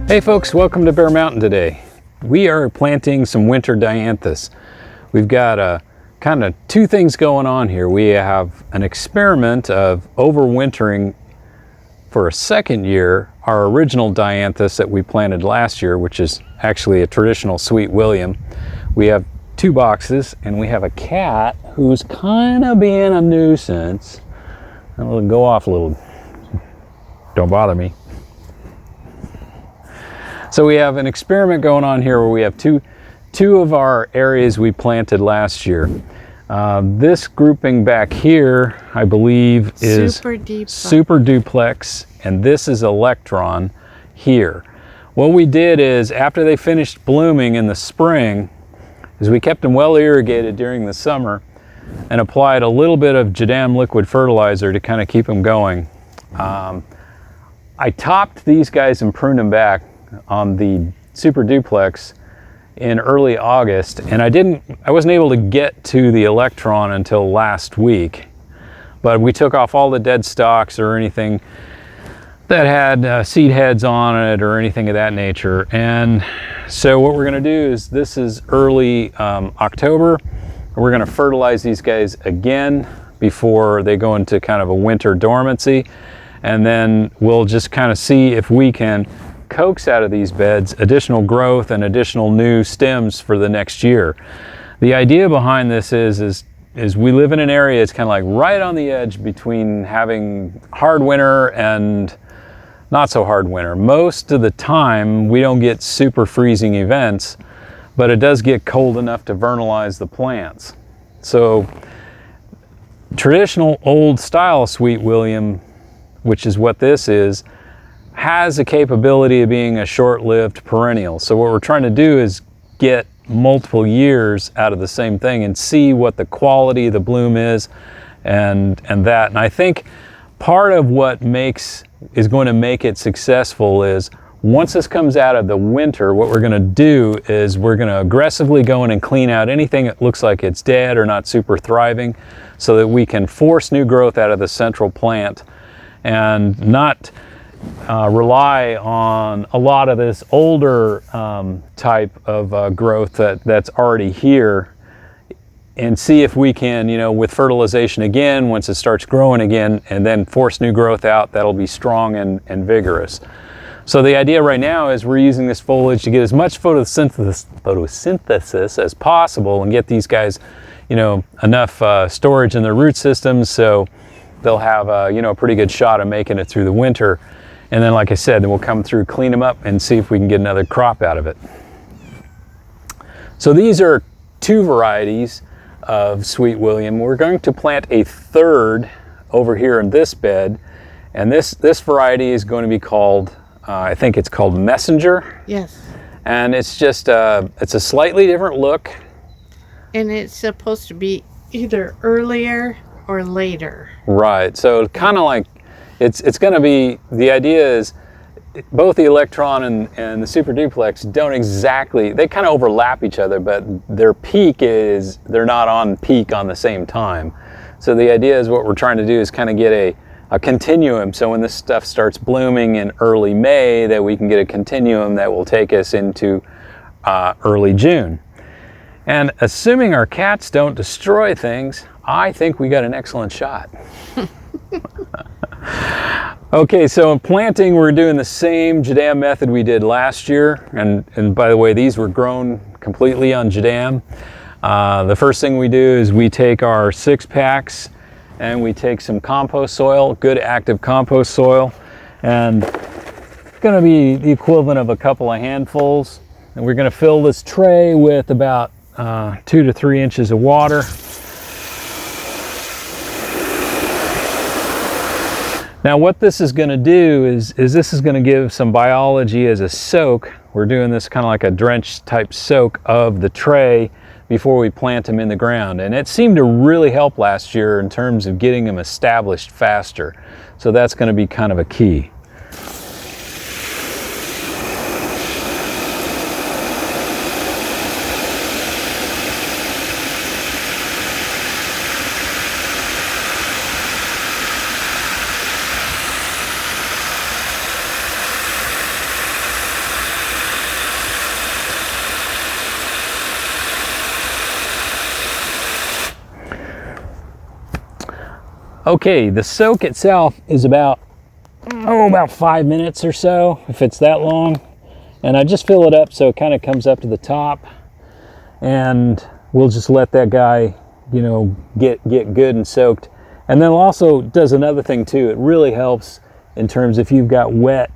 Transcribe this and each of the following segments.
Hey folks, welcome to Bear Mountain today. We are planting some winter dianthus. We've got kind of two things going on here. We have an experiment of overwintering for a second year our original dianthus that we planted last year, which is actually a traditional Sweet William. We have 2 boxes and we have a cat who's kind of being a nuisance. I'll go off a little. Don't bother me. So we have an experiment going on here where we have two of our areas we planted last year. This grouping back here, I believe, is Super Duplex, and this is Electron here. What we did is, after they finished blooming in the spring, is we kept them well irrigated during the summer and applied a little bit of JADAM liquid fertilizer to kind of keep them going. I topped these guys and pruned them back on the Super Duplex in early August, and I wasn't able to get to the Electron until last week, but we took off all the dead stalks or anything that had seed heads on it or anything of that nature. And so what we're going to do is, this is early October, we're going to fertilize these guys again before they go into kind of a winter dormancy, and then we'll just kind of see if we can coax out of these beds additional growth and additional new stems for the next year. The idea behind this is we live in an area that's kind of like right on the edge between having hard winter and not so hard winter. Most of the time we don't get super freezing events, but it does get cold enough to vernalize the plants. So traditional old style Sweet William, which is what this is, has a capability of being a short-lived perennial. So what we're trying to do is get multiple years out of the same thing and see what the quality of the bloom is and that. And I think part of what is going to make it successful is, once this comes out of the winter, what we're going to do is we're going to aggressively go in and clean out anything that looks like it's dead or not super thriving, so that we can force new growth out of the central plant and not rely on a lot of this older type of growth that's already here, and see if we can, with fertilization again, once it starts growing again, and then force new growth out that'll be strong and vigorous. So the idea right now is we're using this foliage to get as much photosynthesis as possible and get these guys, enough storage in their root systems, so they'll have a pretty good shot of making it through the winter. And then, like I said, then we'll come through, clean them up, and see if we can get another crop out of it. So these are 2 varieties of Sweet William. We're going to plant a third over here in this bed, and this variety is going to be called, I think it's called Messenger. Yes. And it's just it's a slightly different look. And it's supposed to be either earlier or later. Right. So kind of like, it's going to be, the idea is both the Electron and the Super Duplex don't exactly, they kind of overlap each other, but their peak is, they're not on peak on the same time. So the idea is, what we're trying to do is kind of get a continuum. So when this stuff starts blooming in early May, that we can get a continuum that will take us into early June. And assuming our cats don't destroy things, I think we got an excellent shot. Okay, so in planting, we're doing the same JADAM method we did last year. And by the way, these were grown completely on JADAM. The first thing we do is we take our 6 packs and we take some compost soil, good active compost soil, and it's going to be the equivalent of a couple of handfuls. And we're going to fill this tray with about 2 to 3 inches of water. Now what this is going to do is this is going to give some biology as a soak. We're doing this kind of like a drench type soak of the tray before we plant them in the ground. And it seemed to really help last year in terms of getting them established faster. So that's going to be kind of a key. Okay, the soak itself is about 5 minutes or so, if it's that long. And I just fill it up so it kind of comes up to the top. And we'll just let that guy, you know, get good and soaked. And then also does another thing too. It really helps in terms if you've got wet,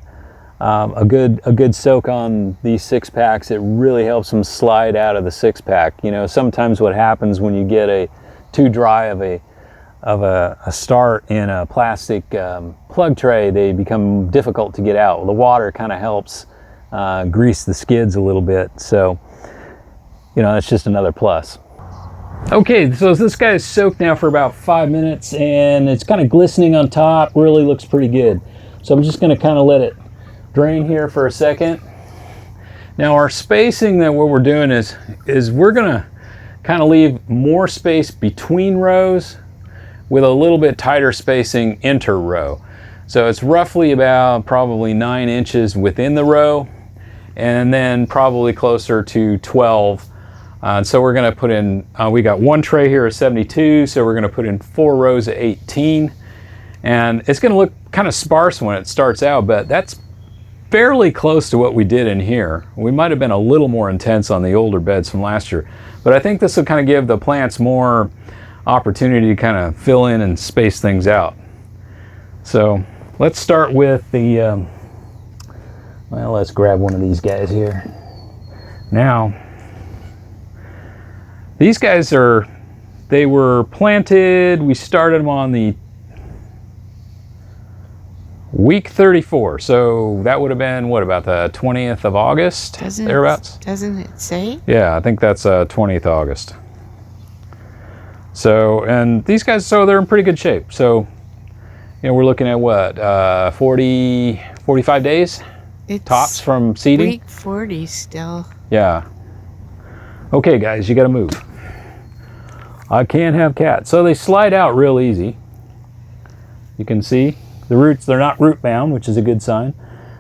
a good soak on these 6-packs. It really helps them slide out of the 6-pack. You know, sometimes what happens when you get too dry of a start in a plastic plug tray, they become difficult to get out. Well, the water kind of helps grease the skids a little bit. So, you know, that's just another plus. Okay, so this guy's soaked now for about 5 minutes and it's kind of glistening on top, really looks pretty good. So I'm just gonna kind of let it drain here for a second. Now our spacing, that what we're doing is we're gonna kind of leave more space between rows with a little bit tighter spacing inter-row. So it's roughly about probably 9 inches within the row and then probably closer to 12. So we're going to put in, we got one tray here of 72, so we're going to put in 4 rows of 18. And it's going to look kind of sparse when it starts out, but that's fairly close to what we did in here. We might have been a little more intense on the older beds from last year, but I think this will kind of give the plants more opportunity to kind of fill in and space things out. So let's start with the, well, let's grab one of these guys here. Now, these guys they were planted, we started them on the week 34. So that would have been, what, about the 20th of August? Thereabouts? Doesn't it say? Yeah, I think that's 20th August. So, and these guys, so they're in pretty good shape. So, you know, we're looking at what, 45 days? It's tops from seeding? Week 40 still. Yeah. Okay, guys, you got to move. I can't have cats. So they slide out real easy. You can see the roots, they're not root bound, which is a good sign.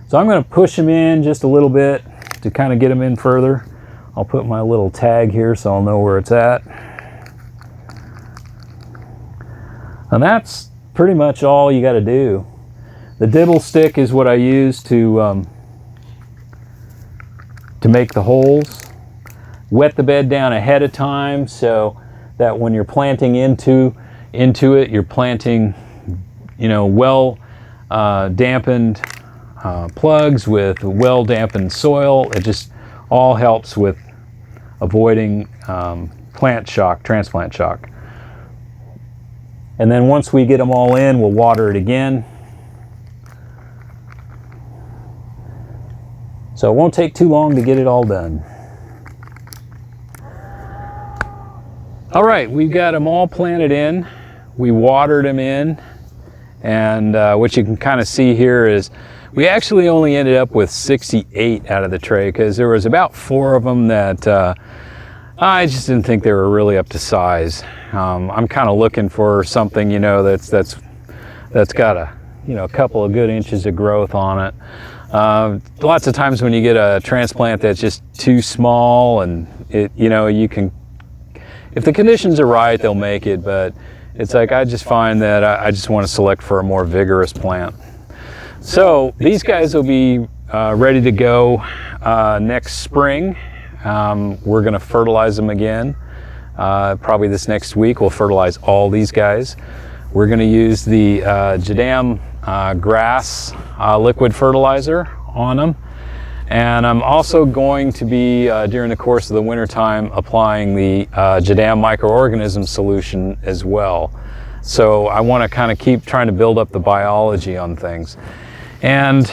So I'm going to push them in just a little bit to kind of get them in further. I'll put my little tag here so I'll know where it's at. And that's pretty much all you got to do. The dibble stick is what I use to make the holes. Wet the bed down ahead of time so that when you're planting into it, you're planting, you know, well dampened plugs with well dampened soil. It just all helps with avoiding plant shock, transplant shock. And then once we get them all in, we'll water it again. So it won't take too long to get it all done. All right, we've got them all planted in. We watered them in. And what you can kind of see here is we actually only ended up with 68 out of the tray because there was about 4 of them that I just didn't think they were really up to size. I'm kind of looking for something, you know, that's got a, you know, a couple of good inches of growth on it. Lots of times when you get a transplant that's just too small, and it, you know, you can, if the conditions are right, they'll make it. But it's like I just find that I just want to select for a more vigorous plant. So these guys will be ready to go next spring. We're going to fertilize them again. Probably this next week we'll fertilize all these guys. We're going to use the JADAM grass liquid fertilizer on them. And I'm also going to be, during the course of the winter time, applying the JADAM microorganism solution as well. So I want to kind of keep trying to build up the biology on things. And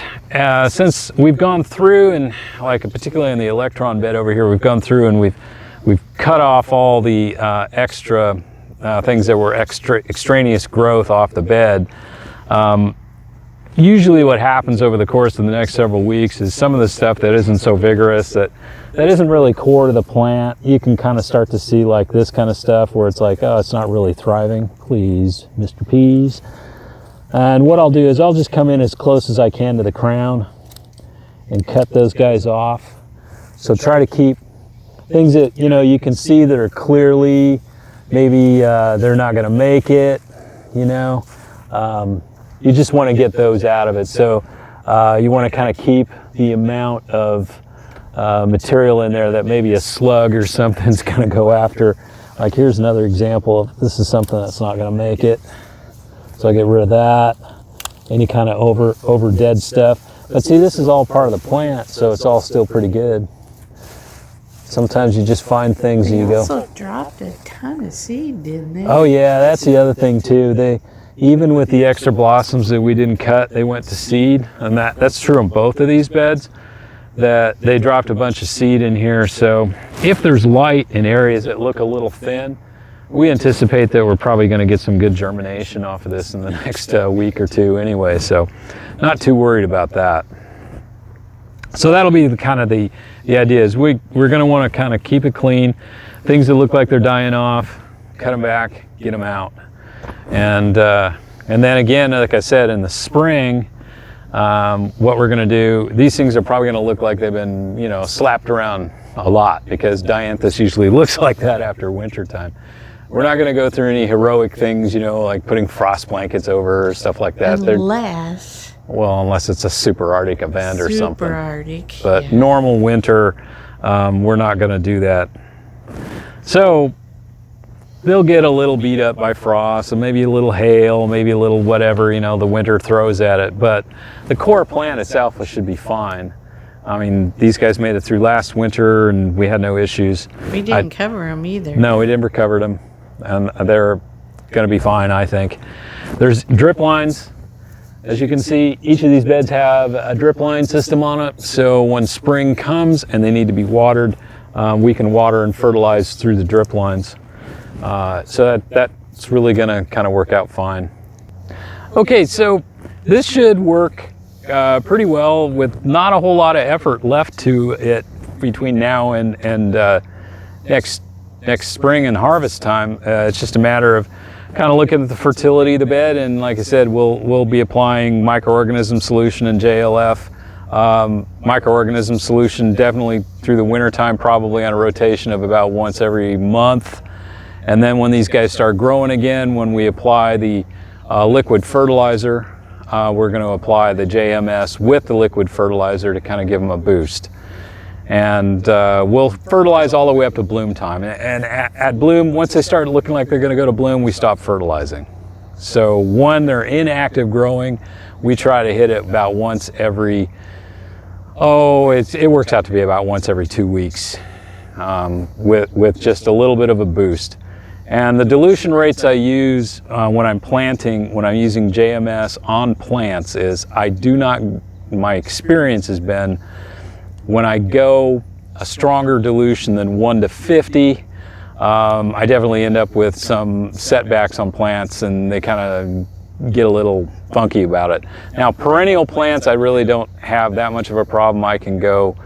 since we've gone through, and like particularly in the Electron bed over here, we've gone through and we've cut off all the extra things that were extraneous growth off the bed. Usually what happens over the course of the next several weeks is some of the stuff that isn't so vigorous, that isn't really core to the plant, you can kind of start to see like this kind of stuff where it's like, oh, it's not really thriving. Please, Mr. Peas. And what I'll do is I'll just come in as close as I can to the crown and cut those guys off. So try to keep things that, you know, you can see that are clearly, maybe they're not going to make it. you know. You just want to get those out of it. So you want to kind of keep the amount of material in there that maybe a slug or something's going to go after. Like here's another example of this is something that's not going to make it. So I get rid of that. Any kind of over dead stuff. But see, this is all part of the plant, so it's all still pretty good. Sometimes you just find things and you go. They also dropped a ton of seed, didn't they? Oh yeah, that's the other thing too. Even with the extra blossoms that we didn't cut, they went to seed, and that's true on both of these beds. That they dropped a bunch of seed in here. So if there's light in areas that look a little thin, we anticipate that we're probably going to get some good germination off of this in the next week or two anyway. So not too worried about that. So that'll be the idea is we're going to want to kind of keep it clean. Things that look like they're dying off, cut them back, get them out. And then again, like I said, in the spring, what we're going to do, these things are probably going to look like they've been, you know, slapped around a lot because dianthus usually looks like that after winter time. We're not going to go through any heroic things, you know, like putting frost blankets over or stuff like that. Unless it's a super Arctic event or something. Super Arctic. But yeah. Normal winter, we're not going to do that. So they'll get a little beat up by frost and maybe a little hail, maybe a little whatever, you know, the winter throws at it. But the core plant itself should be fine. I mean, these guys made it through last winter and we had no issues. We didn't cover them either. No, we never covered them. And they're going to be fine, I think. There's drip lines. As you can see, each of these beds have a drip line system on it. So when spring comes and they need to be watered, we can water and fertilize through the drip lines. So that's really going to kind of work out fine. Okay, so this should work pretty well with not a whole lot of effort left to it between now and next spring and harvest time. It's just a matter of kind of looking at the fertility of the bed, and like I said, we'll be applying microorganism solution and JLF. Microorganism solution definitely through the winter time, probably on a rotation of about once every month. And then when these guys start growing again, when we apply the liquid fertilizer, we're going to apply the JMS with the liquid fertilizer to kind of give them a boost. And we'll fertilize all the way up to bloom time. And at bloom, once they start looking like they're going to go to bloom, we stop fertilizing. So when they're inactive growing, we try to hit it about once every, it works out to be about once every 2 weeks with just a little bit of a boost. And the dilution rates I use when I'm using JMS on plants is my experience has been when I go a stronger dilution than 1 to 50, I definitely end up with some setbacks on plants and they kind of get a little funky about it. Now perennial plants, I really don't have that much of a problem. I can go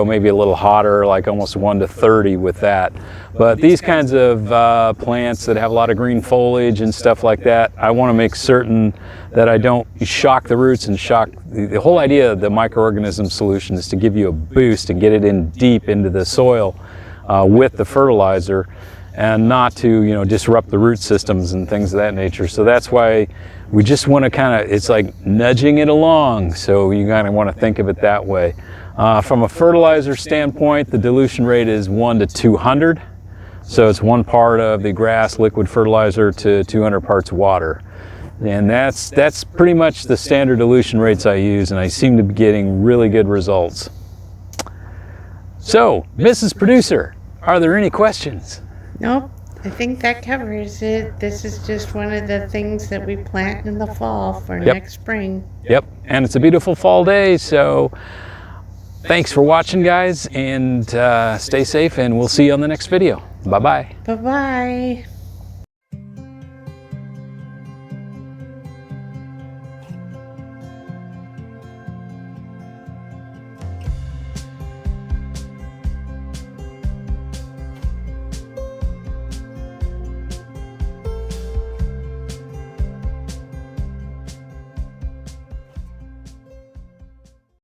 maybe a little hotter, like almost 1 to 30 with that. But these kinds of plants that have a lot of green foliage and stuff like that, I want to make certain that I don't shock the roots and shock. The whole idea of the microorganism solution is to give you a boost and get it in deep into the soil with the fertilizer, and not to disrupt the root systems and things of that nature. So that's why we just want to it's like nudging it along. So you kind of want to think of it that way. From a fertilizer standpoint, the dilution rate is 1 to 200. So it's 1 part of the grass liquid fertilizer to 200 parts water. And that's pretty much the standard dilution rates I use, and I seem to be getting really good results. So, Mrs. Producer, are there any questions? Nope, I think that covers it. This is just one of the things that we plant in the fall for next spring. Yep, and it's a beautiful fall day, so thanks for watching, guys, and stay safe, and we'll see you on the next video. Bye-bye. Bye-bye.